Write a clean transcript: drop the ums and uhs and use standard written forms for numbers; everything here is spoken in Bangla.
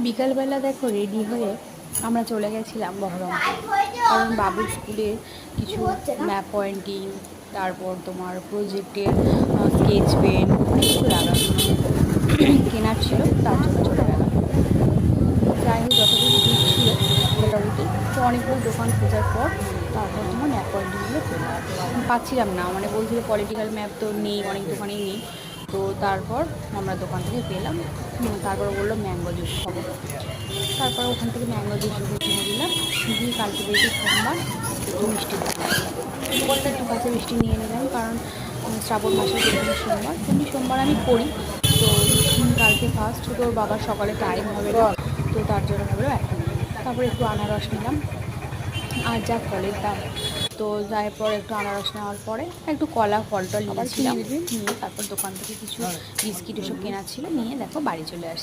বিকালবেলা দেখো রেডি হয়ে আমরা চলে গেছিলাম বহরমপুর। কারণ বাবুর স্কুলে কিছু ম্যাপ পয়েন্টিং, তারপর তোমার প্রজেক্টের স্কেচ পেন অনেক কিছু লাগানো কেনার ছিল, তার জন্য চলে গেলাম। যাই হোক, যতটুকু ঠিক ছিল মোটামুটি, তো অনেকগুলো দোকান খোঁজার পর তারপর তোমার ম্যাপ পয়েন্টিংগুলো পেলাম। পাচ্ছিলাম না, মানে বলছিল পলিটিক্যাল ম্যাপ তো নেই, অনেক দোকানেই নেই। তো তারপর আমরা দোকান থেকে পেলাম। তারপর বললো ম্যাঙ্গো জুস খাবো। তারপর ওখান থেকে ম্যাঙ্গো জুস কিনে দিলাম। দিয়ে কালকে যেহেতু সোমবার, একটু মিষ্টি বলতে একটু কাঁচা মিষ্টি নিয়ে নিলাম, কারণ শ্রাবণ মাসের প্রথম সোমবার, তেমনি সোমবার আমি করি। তো কালকে ফার্স্ট, তো বাবার সকালে টাইম হবে না, তো তার জন্য ভাবলো একটা নিই। তারপরে একটু আনারস নিলাম, আর যা ফলের দাম, তো তারপর একটু আনারস নেওয়ার পরে একটু কলা ফল টল নিয়েছিলাম। নিয়ে তারপর দোকান থেকে কিছু বিস্কিট এসব কেনা ছিল, নিয়ে দেখো বাড়ি চলে আসছি।